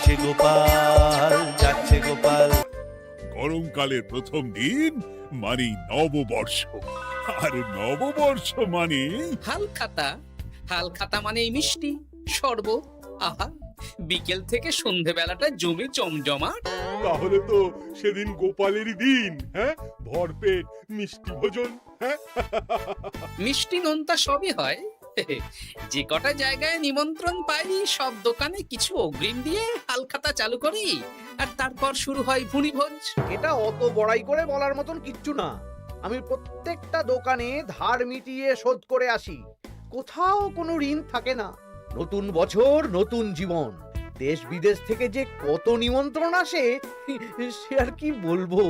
যাচ্ছে গোপাল, যাচ্ছে গোপাল। গরমকালের প্রথম দিন মানে নববর্ষ, আর নববর্ষ মানে হালখাতা। হালখাতা মানে এই মিষ্টি শরবত। আহা, বিকেল থেকে সন্ধেবেলাটা জমে জমজমাট। তাহলে তো সেদিন গোপালেরই দিন, হ্যাঁ? ভরপেট মিষ্টি ভোজন, হ্যাঁ? মিষ্টি নোনতা সবই হয়। যে কটা জায়গায় নিমন্ত্রণ পাই সব দোকানে কিছু অগ্রিম দিয়ে হালখাতা চালু করি, আর তারপর শুরু হয় ভুনিভোজ। এটা অত বড়াই করে বলার মতন কিচ্ছু না। আমি প্রত্যেকটা দোকানে ধার মিটিয়ে শোধ করে আসি, কোথাও কোনো ঋণ থাকে না। নতুন বছর নতুন জীবন, দেশ বিদেশ থেকে যে কত নিমন্ত্রণ আসে সে আর কি বলবো।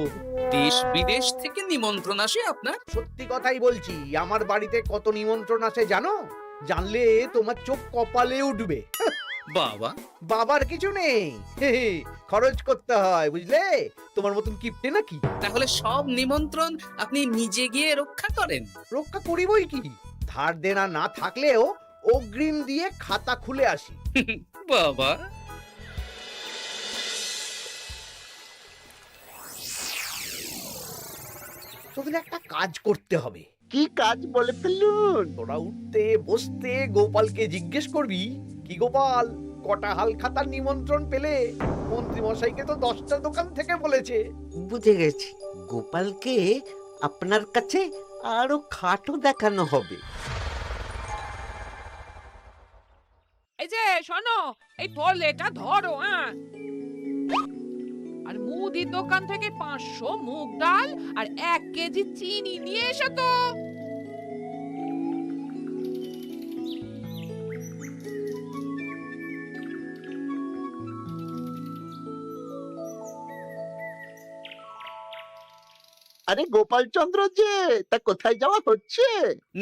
দেশ বিদেশ থেকে নিমন্ত্রণ আসে আপনার? সত্যি কথাই বলছি, আমার বাড়িতে কত নিমন্ত্রণ আসে জানো? জানলে তোমার চোখ কপালে উঠবে। বাবা, বাবার কিছু নেই, খরচ করতে হয় বুঝলে। তোমার মতন কিপটে নাকি? তাহলে সব নিমন্ত্রণ আপনি নিজে গিয়ে রক্ষা করেন? রক্ষা করিবই কি, ধার দেনা না থাকলেও অগ্রিম দিয়ে খাতা খুলে আসি। বাবা, তোদের একটা কাজ করতে হবে। কি কাজ বলে ফেলুন? তোরা উঠতে বসতে গোপালকে জিজ্ঞেস করবি, কি গোপাল কটা হাল খাতার নিমন্ত্রণ পেলে? মন্ত্রী মশাইকে তো 10টা দোকান থেকে বলেছে। বুঝে গেছি, গোপালকে আপনার কাছে আরো খাটো দেখানো হবে। এই যে শোনো, এই থলেটা ধরো, হ্যাঁ? আর মুদির দোকান থেকে 500 মুগ ডাল আর 1 কেজি চিনি নিয়ে এসো তো। আরে গোপাল চন্দ্র যে, তা কোথায় যাওয়া হচ্ছে?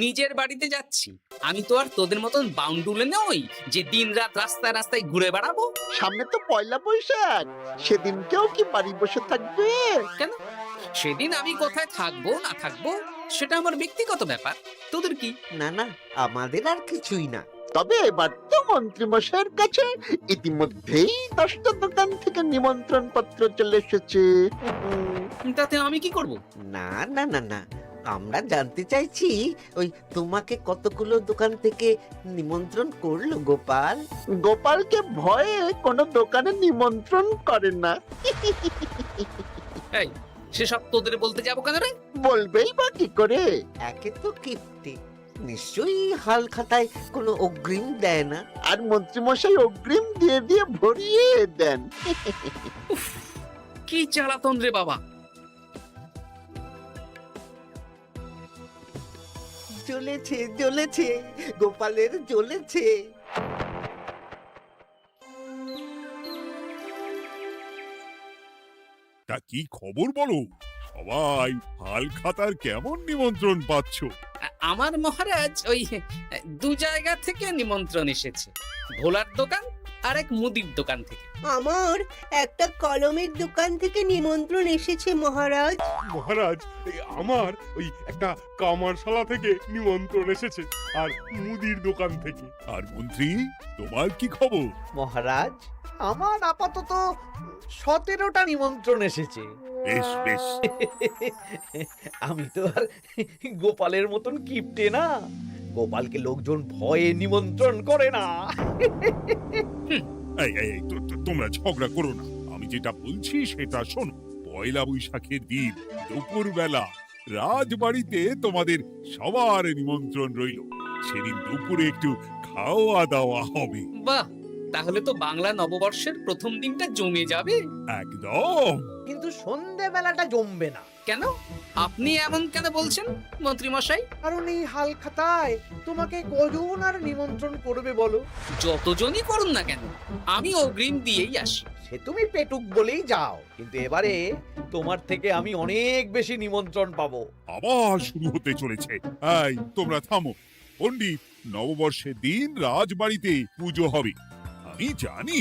নিজের বাড়িতে যাচ্ছি। আমি তো আর তোদের মতন বাউন্ডুলে নই যে দিনরাত রাস্তায় রাস্তায় ঘুরে বেড়াবো। সামনে তো পয়লা বৈশাখ, সেদিন কেউ কি বাড়ি বসে থাকবে? কেন? সেদিন আমি কোথায় থাকবো না থাকবো সেটা আমার ব্যক্তিগত ব্যাপার। তোদের কি? না না, আমাদের আর কিছুই না। তবে এবার তো মন্ত্রী মশাইয়ের কাছে ইতিমধ্যেই 10টা দোকান থেকে নিমন্ত্রণ পত্র চলে এসেছে। তাতে আমি কি করব? না না না না, আমরা জানতে চাইছি ওই তোমাকে কতগুলো দোকান থেকে নিমন্ত্রণ করলো গোপাল? গোপালকে ভয়ে কোনো দোকানে নিমন্ত্রণ করে না। এই, সেসব তোদের বলতে যাবো কেন রে? বলবেই বা কি করে? একে তো কিপ্টে, নিশ্চয়ই হাল খাতায় কোনো অগ্রিম দেয় না, আর মন্ত্রীমশাই অগ্রিম দিয়ে দিয়ে ভরিয়ে দেন। কি জ্বালাতন রে বাবা! জ্বলেছে জ্বলেছে, গোপালের জ্বলেছে। তা কি খবর বলো? সবাই হালখাতার কেমন নিমন্ত্রণ পাচ্ছ? আমার মহারাজ ওই 2 জায়গা থেকে নিমন্ত্রণ এসেছে, ভোলার দোকান আর এক মুদির দোকান থেকে। আমার একটা কলমের দোকান থেকে নিমন্ত্রণ এসেছে মহারাজ। মহারাজ, আমার ওই একটা কামারশালা থেকে নিমন্ত্রণ এসেছে, আর মুদির দোকান থেকে। আর মন্ত্রী, তোমার কি খবর? মহারাজ, আমার আপাতত 17টা নিমন্ত্রণ এসেছে। বেশ বেশ, আমি তো আর গোপালের মতন কিপটে না, গোপালকে লোকজন ভয়ে নিমন্ত্রণ করে না। এই এই এই, তোমরা ঝগড়া করো না। আমি যেটা বলছি সেটা শোনো। পয়লা বৈশাখের দিন দুপুরবেলা রাজবাড়িতে তোমাদের সবার নিমন্ত্রণ রইল। সেদিন দুপুরে একটু খাওয়া দাওয়া হবে। বাহ, তাহলে তো বাংলা নববর্ষের প্রথম দিনটা জমে যাবে। একদম। কিন্তু সন্ধেবেলাটা জমবে না। কেন? আপনি এমন কেন বলছেন মন্ত্রী মশাই? কারণ এই হাল খাতায় তোমাকে কজন আর নিমন্ত্রণ করবে বলো? যতজনই করুন না কেন, আমি অগ্রিম দিয়েই আসি। সে তুমি পেটুক বলেই যাও, কিন্তু এবারে তোমার থেকে আমি অনেক বেশি নিমন্ত্রণ পাবো। আবার শুরু হতে চলেছে। এই, তোমরা থামো। পণ্ডিত, নববর্ষের দিন রাজবাড়িতে পুজো হবে। আমি জানি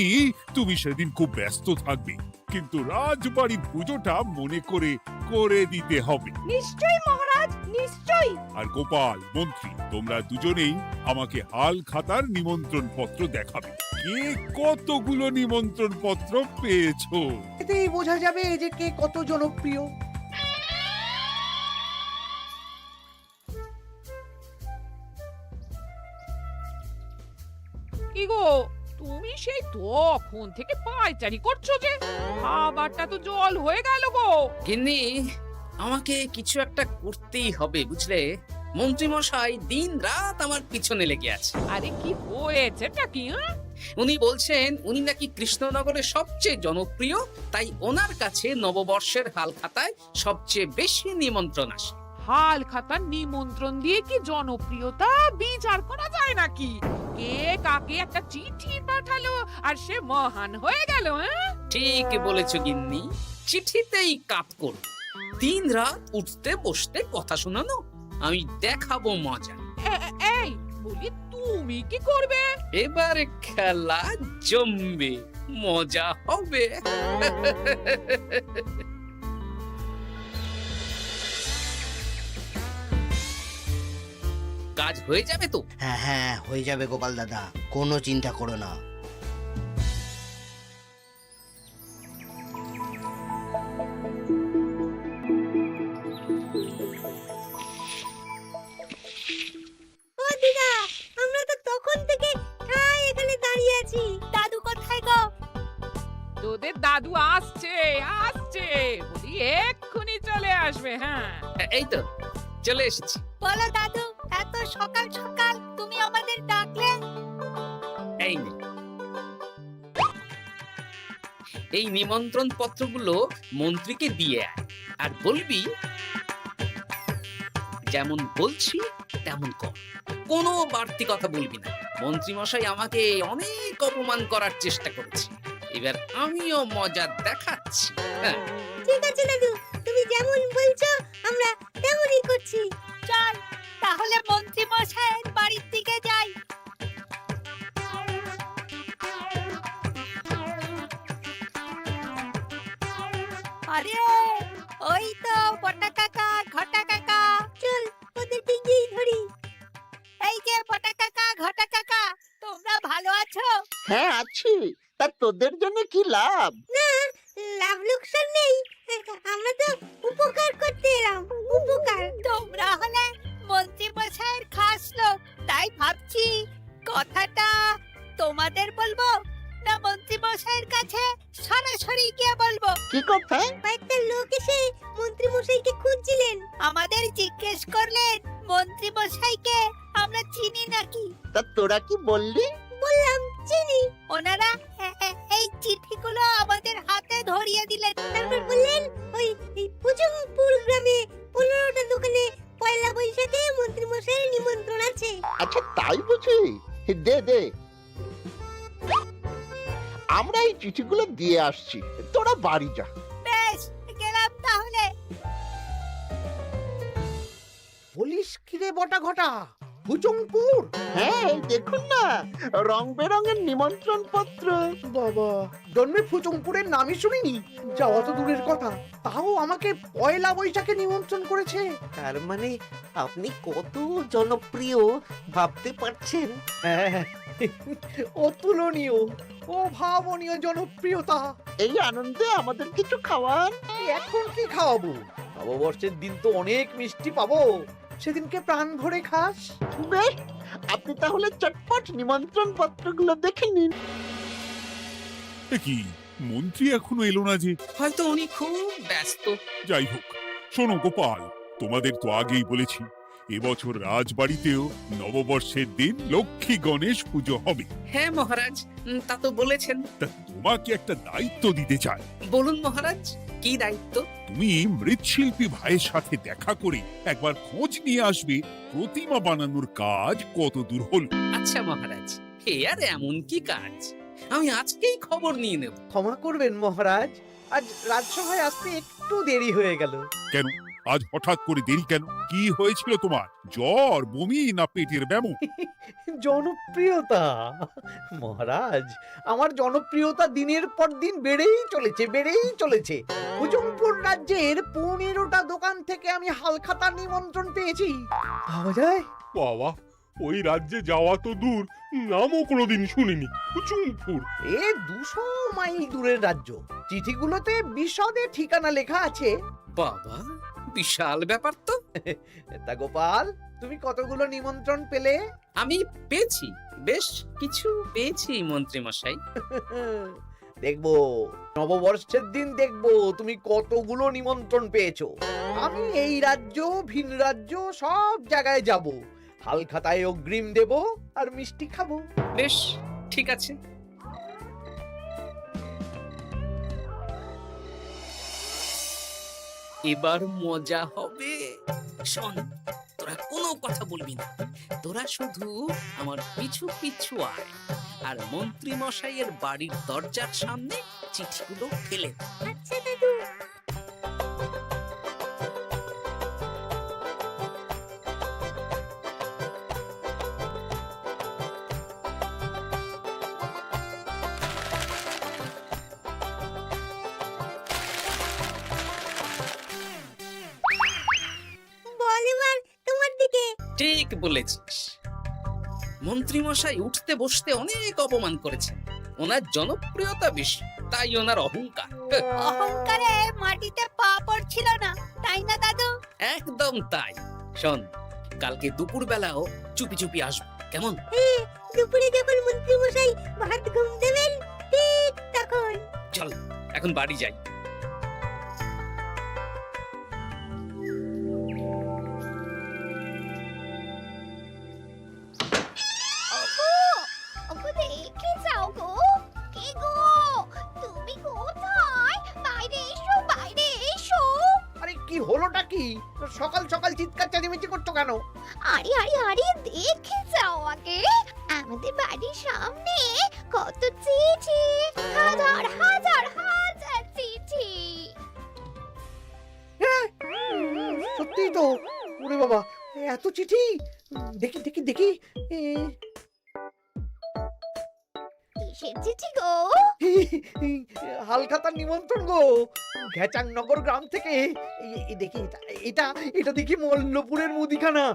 তুমি সেদিন খুব ব্যস্ত থাকবে, কিন্তু রাজবাড়ির পুজোটা মনে করে করে দিতে হবে। নিশ্চয়ই মহারাজ, নিশ্চয়ই। আর গোপাল, মন্ত্রী, তোমরা দুজনেই আমাকে হাল খাতার নিমন্ত্রণ পত্র দেখাবে। কে কতগুলো নিমন্ত্রণ পত্র পেয়েছো। এতেই বোঝা যাবে যে কে কত জনপ্রিয়। কি গো, তুমি সেই তখন থেকে পায়চারি করছো যে, খাবারটা তো জল হয়ে গেল গো। গিন্নি, আমাকে কিছু একটা করতেই হবে বুঝলে। মন্ত্রী মশাই দিন রাত আমার পিছনে লেগে আছে। আরে কি হয়েছেটা কি? হ্যাঁ, উনি বলছেন উনি নাকি কৃষ্ণনগরের সবচেয়ে জনপ্রিয়, তাই ওনার কাছে নববর্ষের হালখাতায় সবচেয়ে বেশি নিমন্ত্রণ আসে। হাল খাতার নিমন্ত্রণ দিয়ে কি জনপ্রিয়তা বিচার করা যায় নাকি? কে কাকে একটা চিঠি পাঠালো আর সে মহান হয়ে গেল? হ্যাঁ, ঠিক বলেছো গিন্নি, চিঠিতেই কাপ করো। দিন রাত উঠতে বসতে কথা শোনানো, আমি দেখাবো মজা। এই বলি, তুমি কি করবে? এবার খেলা জমবে, মজা হবে। কাজ হয়ে যাবে তো? হ্যাঁ হ্যাঁ, হয়ে যাবে গোপাল দাদা, কোনো চিন্তা করো না। ও দিদা, আমরা তো তখন থেকে ঠায় এখানে দাঁড়িয়ে আছি। দাদু কোথায় গো? তোদের দাদু আসছে আসছে, বলি এক্ষুনি চলে আসবে। হ্যাঁ, এই তো চলে এসেছি। বলো দাদু, এত সকাল সকাল তুমি আমাদের ডাকলে? এই নে। এই নিমন্ত্রণ পত্রগুলো মন্ত্রীকে দিয়ে আয়, আর বলবি যেমন বলছি তেমন কর, কোনো বাড়তি কথা বলবি না। মন্ত্রী মশাই আমাকে অনেক অপমান করার চেষ্টা করেছে, এবার আমিও মজা দেখাচ্ছি। হ্যাঁ, ঠিক আছে দাদু, তুমি যেমন বলছো আমরা তেমনই করছি। চল তাহলে মন্ত্রী মশাইয়ের বাড়ির দিকে যাই। আরে ওই তো বটা কাকা, ঘটা কাকা, চল ওদেরকে গিয়ে ধরি। এই যে বটা কাকা, ঘটা কাকা, তোমরা ভালো আছো? হ্যাঁ আছি, তা তোদের জন্য কি লাভ? না, লাভ লোকসান নেই, আমরা তো উপকার করতে এলাম। উপকার? তোমরা হলে মন্ত্রী মশাইয়ের খাস লোক, তাই ভাবছি কথাটা তোমাদের বলবো না মন্ত্রী মশাইয়ের কাছে সরাসরি গিয়ে বলবো। কি কথা? একটা লোক এসে মন্ত্রী মশাইকে খুঁজছিলেন, আমাদের জিজ্ঞেস করলেন মন্ত্রী মশাইকে আমরা চিনি নাকি। তা তোরা কি বললি? বললাম চিনি। ওনারা এই চিঠিগুলো আমাদের হাতে ধরিয়ে দিলেন, তারপর বললেন ওই পুজুমপুর গ্রামে 15টা দোকানে পয়লা বৈশাখে মন্ত্রী মশাইয়ের নিমন্ত্রণ আছে। আচ্ছা তাই বুঝি, দে দে, আমরা এই চিঠিগুলো দিয়ে আসছি, তোরা বাড়ি যা। বেশ, গেলাম তাহলে। বলিস কিরে বটা ঘটা, ভুজংপুর? হ্যাঁ এই দেখুন না, রং বেরঙের নিমন্ত্রণ পত্র। বাবা, জন্মে ফুচুংপুরের নামই শুনিনি, যাওয়া তো দূরের কথা, তাও আমাকে পয়লা বৈশাখে নিমন্ত্রণ করেছে। তার মানে আপনি কত জনপ্রিয় ভাবতে পারছেন? হ্যাঁ, অতুলনীয়, অভাবনীয় জনপ্রিয়তা। এই আনন্দে আমাদের কিছু খাওয়ান। এখন কি খাওয়াবো? নববর্ষের দিন তো অনেক মিষ্টি পাবো, সেদিনকে প্রাণ ভরে খাস। বেশ, আপনি তাহলে চটপট নিমন্ত্রণ পত্রগুলো দেখে নিন। এ কি, মন্ত্রী এখনো এলো না যে? হয়তো উনি খুব ব্যস্ত। যাই হোক, শোনো গোপাল, তোমাদের তো আগেই বলেছি এবছর রাজবাড়িতেও নববর্ষের দিন লক্ষ্মী গণেশ পুজো হবে। হ্যাঁ মহারাজ, তা তো বলেছেন। তা তোমাকে একটা দায়িত্ব দিতে চাই। বলুন মহারাজ, কি দায়িত্ব? তুমি মৃৎশিল্পী ভাইয়ের সাথে দেখা করে একবার খোঁজ নিয়ে আসবে প্রতিমা বানানোর কাজ কত দূর হলো। আচ্ছা মহারাজ, হে আর এমন কি কাজ, আমি আজকেই খবর নিয়ে নেব। ক্ষমা করবেন মহারাজ, আজ রাজসভায় আসতে একটু দেরি হয়ে গেল। কেন আজ হঠাৎ করে দেরি কেন? কি হয়েছিল তোমার? জ্বর, বমি না পেটের ব্যামো? জনপ্রিয়তা মহারাজ, আমার জনপ্রিয়তা দিনের পর দিন বেড়েই চলেছে, বেড়েই চলেছে। হুজুমপুর রাজ্যের 15টা দোকান থেকে আমি হালখাতার নিমন্ত্রণ পেয়েছি। ভাবা যায়? বাবা, ওই রাজ্যে যাওয়া তো দূর, নামও কোনোদিন শুনিনি। চুমফুর। এ 200 মাইল দূরের রাজ্য, চিঠিগুলোতে বিশদে ঠিকানা লেখা আছে। বাবা, বিশাল ব্যাপার তো। তা গোপাল, তুমি কতগুলো নিমন্ত্রণ পেলে? আমি পেয়েছি, বেশ কিছু পেয়েছি মন্ত্রী মশাই। দেখবো নববর্ষের দিন দেখবো তুমি কতগুলো নিমন্ত্রণ পেয়েছো। আমি এই রাজ্য ভিন রাজ্য সব জায়গায় যাব, হালখাতায় অগ্রিম দেব আর মিষ্টি খাবো। বেশ, ঠিক আছে। এবার মজা হবে। শোন, তোরা কোনো কথা বলবি না, তোরা শুধু আমার পিছু পিছু আয় আর মন্ত্রী মশাইয়ের বাড়ির দরজার সামনে চিঠিগুলো ফেলে দে। আচ্ছা দাদু। বল এবার তোমার দিকে। ঠিক বলেছিস। মন্ত্রী মশাই উঠতে বসতে অনেক অপমান করেছেন, ওনার জনপ্রিয়তা বেশি, তাই ওনার অহংকার। অহংকারে মাটিতে পা পড়ছিল না, তাই না দাদু? একদম তাই। শোন, কালকে দুপুর বেলাও চুপি চুপি আসবো, কেমন? দুপুরে যখন মন্ত্রী মশাই ভাত ঘুম দেবেন ঠিক তখন। চল এখন বাড়ি যাই। ওগো দেখে যাও গো। কে গো? তুমি কোথায়? বাইরে এসো, বাইরে এসো। আরে কি হলোটা কি? সকাল সকাল চিৎকার চেঁচামেচি করছো কেন? আরে আরে আরে দেখে যাও আগে। আমাদের বাড়ির সামনে কত চিঠি, হাজার হাজার হাজার চিঠি। সত্যি তো, ওরে বাবা, এত চিঠি! দেখি দেখি দেখি। কিসের চিঠি গো? হালখাতার নিমন্ত্রণ গো, ঘেচাংনগর গ্রাম থেকে। দেখি এটা এটা দেখি মল্লপুরের মুদিখানা,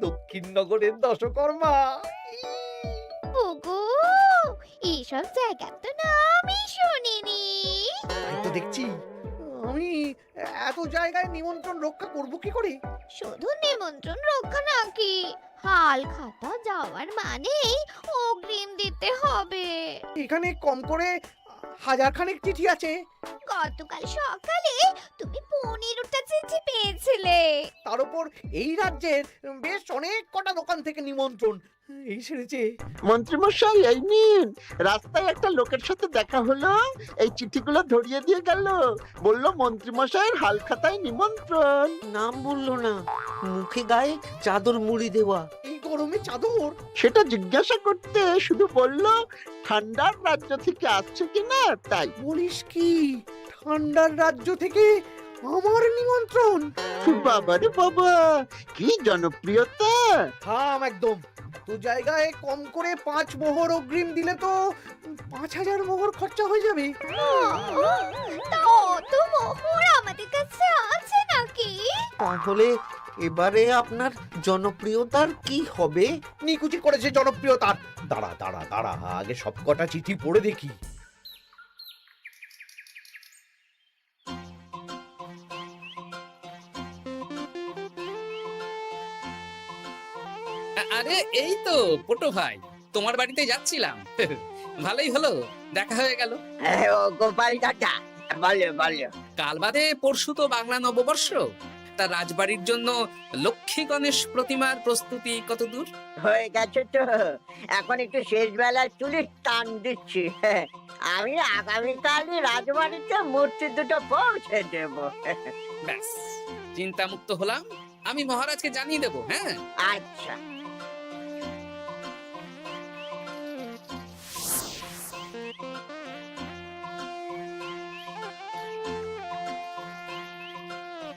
দক্ষিণনগরের দশকর্মা। ওগো, এইসব জায়গা তো নামই শুনিনি। তাই তো দেখছি। আমি এত জায়গায় নিমন্ত্রণ রক্ষা করব কি করে? শুধু নিমন্ত্রণ রক্ষা নাকি, হালখাতা যাওয়ার মানেই অগ্রিম দিতে হবে। এখানে কম করে 1000 খানেক চিঠি আছে। গতকাল সকালে তুমি 15টা চিঠি পেয়েছিলে। তার উপর এই রাজ্যের বেশ অনেক কটা দোকান থেকে নিমন্ত্রণ এই সেরেছে। মন্ত্রীমশাই এই নিন, রাস্তায় একটা লোকের সাথে দেখা হলো, এই চিঠিগুলো ধরিয়ে দিয়ে গেল, বলল মন্ত্রীমশাইয়ের হালখাতায় নিমন্ত্রণ। নাম বললো না, মুখে গায়ে চাদর মুড়ি দেওয়া। এই গরমে চাদর? সেটা জিজ্ঞাসা করতে শুধু বলল ঠান্ডার রাজ্য থেকে আসছে কিনা তাই। বলিস কি, ঠান্ডার রাজ্য থেকে আমার নিমন্ত্রণ? বাবারে বাবা, কি জনপ্রিয়তা! থাম একদম। তো জায়গায় কম করে 5 মোহর অগ্রিম দিলে তো 5000 মোহর খরচা হয়ে যাবে। তা অত মোহর আমাদের কাছে আছে নাকি? তাহলে এবারে আপনার জনপ্রিয়তার কি হবে? নিকুচি করেছে জনপ্রিয়তার। দাঁড়া দাঁড়া দাঁড়া, আগে সব কটা চিঠি পড়ে দেখি। আরে এই তো পটু ভাই, তোমার বাড়িতে যাচ্ছিলাম। ভালোই হলো, দেখা হয়ে গেল। গোপাল দাদা, বলো বলো। কাল বাদে পরশু তো বাংলা নববর্ষ, তা রাজবাড়ির জন্য লক্ষ্মী গণেশ প্রতিমার প্রস্তুতি কত দূর? হয়ে গেছে তো, এখন একটু শেষ বেলার চুলির টান দিচ্ছি। আমি আগামীকালই রাজবাড়িতে মূর্তি দুটো পৌঁছে দেব। ব্যাস, চিন্তা মুক্ত হলাম। আমি মহারাজকে জানিয়ে দেবো। হ্যাঁ, আচ্ছা।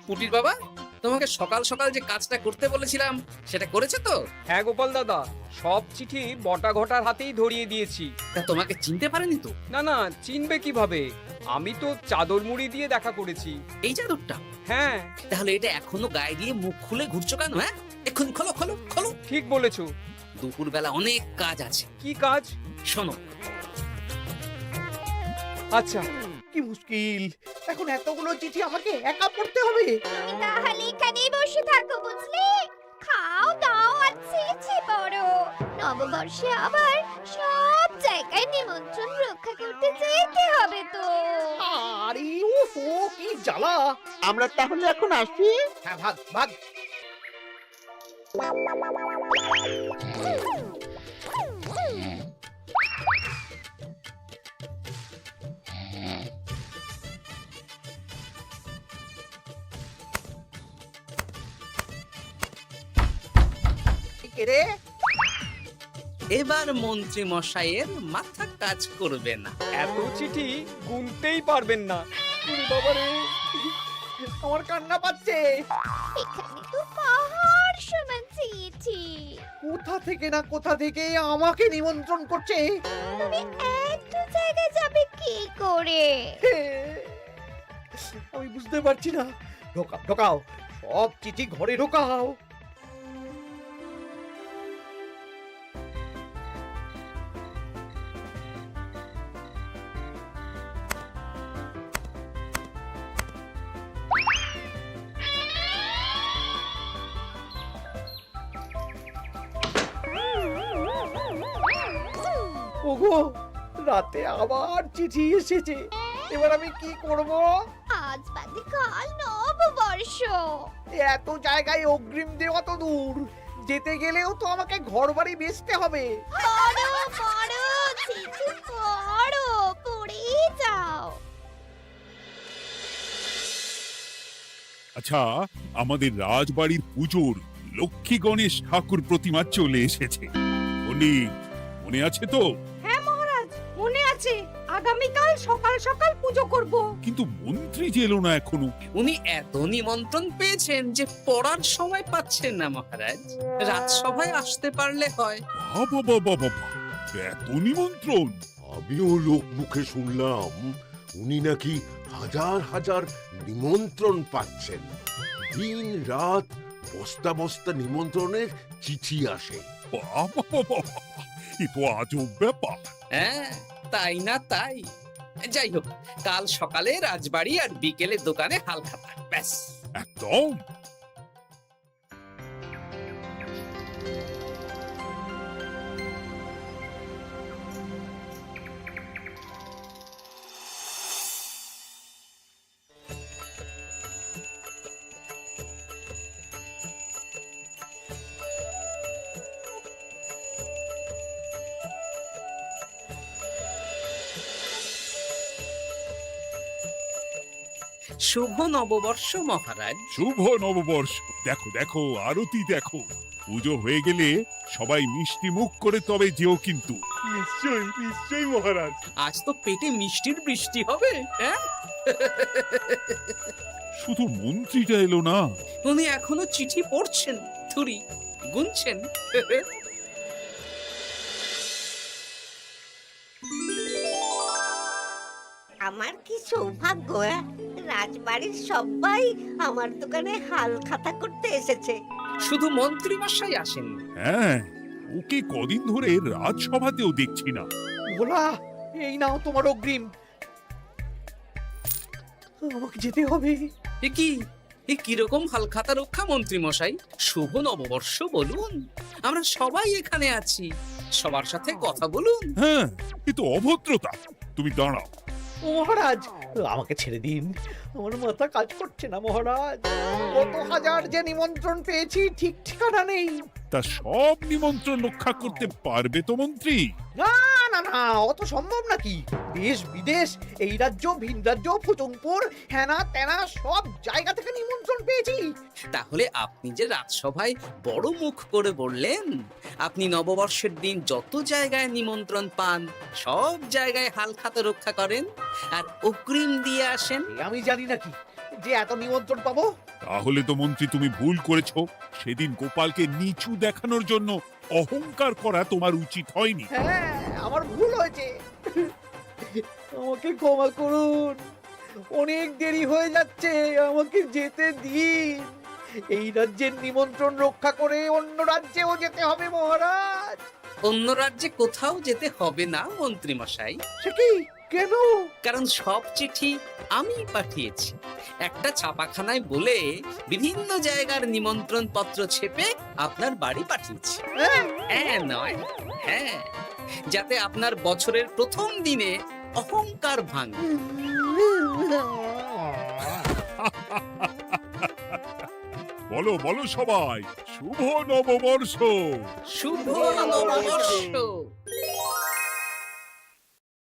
পুটির বাবা, তোমাকে সকাল সকাল যে কাজটা করতে বলেছিলাম সেটা করেছো তো? হ্যাঁ গোপাল দাদা, সব চিঠি বটা ঘটার হাতেই ধরিয়ে দিয়েছি। তা তোমাকে চিনতে পারেনি তো? না না, চিনবে কিভাবে? আমি তো চাদর মুড়ি দিয়ে দেখা করেছি। এই চাদরটা? হ্যাঁ। তাহলে এটা এখনো গায়ে দিয়ে মুখ খুলে ঘুরছো কেন? হ্যাঁ, এক্ষুনি খোলো খোলো খোলো। ঠিক বলেছো, দুপুরবেলা অনেক কাজ আছে। কি কাজ? শোনো, আচ্ছা, কি মুশকিল, এখন এতগুলো চিঠি আমাকে একা পড়তে হবে। তাহলে এখানেই বসে থাকো, বুঝলে? খাও দাও আর চিঠি পড়ো। নববর্ষে আবার সব জায়গায় নিমন্ত্রণ রক্ষা করতে যেতে হবে তো। আরে ওফো, কি জ্বালা। আমরা তাহলে এখন আসি। হ্যাঁ, ভাগ ভাগ। কে রে? এবার মন্ত্রী মশাইয়ের মাথা কাজ করবে না। এত চিঠি গুনতেই পারবেন না। ওরে বাবারে, আমার কান্না পাচ্ছে। এখানে তো পাহাড় সমান চিঠি। কোথা থেকে না কোথা থেকে আমাকে নিমন্ত্রণ করছে। তুমি এত জায়গায় যাবে কি করে? আমি বুঝতে পারছি না। ঢোকাও ঢোকাও, সব চিঠি ঘরে ঢোকাও। ওগো, রাতে আবার চিঠি এসেছে। এবার আমি কি করব? আজ বাদে কাল নববর্ষ। এত জায়গায় অগ্রিম দেওয়া তো দূর, যেতে গেলেও তো আমাকে ঘর বাড়ি বেচতে হবে। পড়ো পড়ো চিঠি পড়ো, পড়ে যাও। আচ্ছা, আমাদের রাজবাড়ির পুজোর লক্ষ্মী গণেশ ঠাকুর প্রতিমা চলে এসেছে। পণ্ডিত, মনে আছে তো? হ্যাঁ মহারাজ, মনে আছে। আগামীকাল সকাল সকাল পুজো করব। কিন্তু মন্ত্রী যে এলো না এখনো। উনি এত নিমন্ত্রণ পেয়েছেন যে পড়ার সময় পাচ্ছেন না মহারাজ। রাজসভায় আসতে পারলে হয়। বাবা বাবা বাবা, এত নিমন্ত্রণ! আমিও লোক মুখে শুনলাম উনি নাকি হাজার হাজার নিমন্ত্রণ পাচ্ছেন। দিন রাত বস্তা বস্তা নিমন্ত্রণের চিঠি আসে। বাবা বাবা, এ তো আজব ব্যাপার। হ্যাঁ, তাই না তাই। যাই হোক, কাল সকালে রাজবাড়ি আর বিকেলে দোকানে হালখাতা, ব্যাস। একদম। শুভ নববর্ষ মহারাজ। শুভ নববর্ষ। দেখো দেখো, আরতি দেখো। পুজো হয়ে গেলে সবাই মিষ্টি মুখ করে তবে যেও কিন্তু। নিশ্চয়ই নিশ্চয়ই মহারাজ। আজ তো পেটে মিষ্টির বৃষ্টি হবে। হ্যাঁ, শুধু মন্ত্রীটা এলো না। উনি এখনো চিঠি পড়ছেন, থুরি গুনছেন। আমার কি সৌভাগ্য! রাজবাড়ির সবাই আমার দোকানে হাল খাতা করতে এসেছে। শুধু মন্ত্রী মশাই আসেন। হ্যাঁ, ওকে কদিন ধরে রাজসভাতেও দেখছি না। ভোলা, এই নাও তোমার অগ্রিম। আমাকে যেতে হবে। এ কিরকম হালখাতা রক্ষা মন্ত্রী মশাই? শুভ নববর্ষ বলুন, আমরা সবাই এখানে আছি। সবার সাথে কথা বলুন। হ্যাঁ, এ তো অভদ্রতা। তুমি দাঁড়াও। মহারাজ, আমাকে ছেড়ে দিন। আমার মাথা কাজ করছে না মহারাজ। কত হাজার যে নিমন্ত্রণ পেয়েছি, ঠিক ঠিকানা নেই। তা সব নিমন্ত্রণ রক্ষা করতে পারবে তো মন্ত্রী? না না না, অত সম্ভব নাকি? দেশ বিদেশ, এই রাজ্য ভিন রাজ্য, ফুচুংপুর, হ্যানা তেনা সব জায়গা থেকে নিমন্ত্রণ পেয়েছি। তাহলে আপনি যে রাজসভায় বড় মুখ করে বললেন আপনি নববর্ষের দিন যত জায়গায় নিমন্ত্রণ পান সব জায়গায় হালখাতা রক্ষা করেন আর অগ্রিম দিয়ে আসেন। আমি জানি নাকি যে এত নিমন্ত্রণ পাবো? তাহলে তো মন্ত্রী তুমি ভুল করেছো। সেদিন গোপালকে নিচু দেখানোর জন্য অহংকার করা তোমার উচিত হয়নি। হ্যাঁ, আমার ভুল হয়েছে। আমাকে ক্ষমা করুন। অনেক দেরি হয়ে যাচ্ছে, আমাকে যেতে দিন। এই রাজ্যের নিমন্ত্রণ রক্ষা করে অন্য রাজ্যেও যেতে হবে মহারাজ। অন্য রাজ্যে কোথাও যেতে হবে না মন্ত্রী মশাই। সে কি? কেন? কারণ সব চিঠি আমি পাঠিয়েছি। একটা ছাপাখানায় বলে বিভিন্ন জায়গার নিমন্ত্রণ পত্র ছেপে আপনার বাড়ি পাঠিয়েছি। হ্যাঁ নয়, হ্যাঁ, যাতে আপনার বছরের প্রথম দিনে অহংকার ভাঙে। বলো বলো সবাই, শুভ নববর্ষ। শুভ নববর্ষ।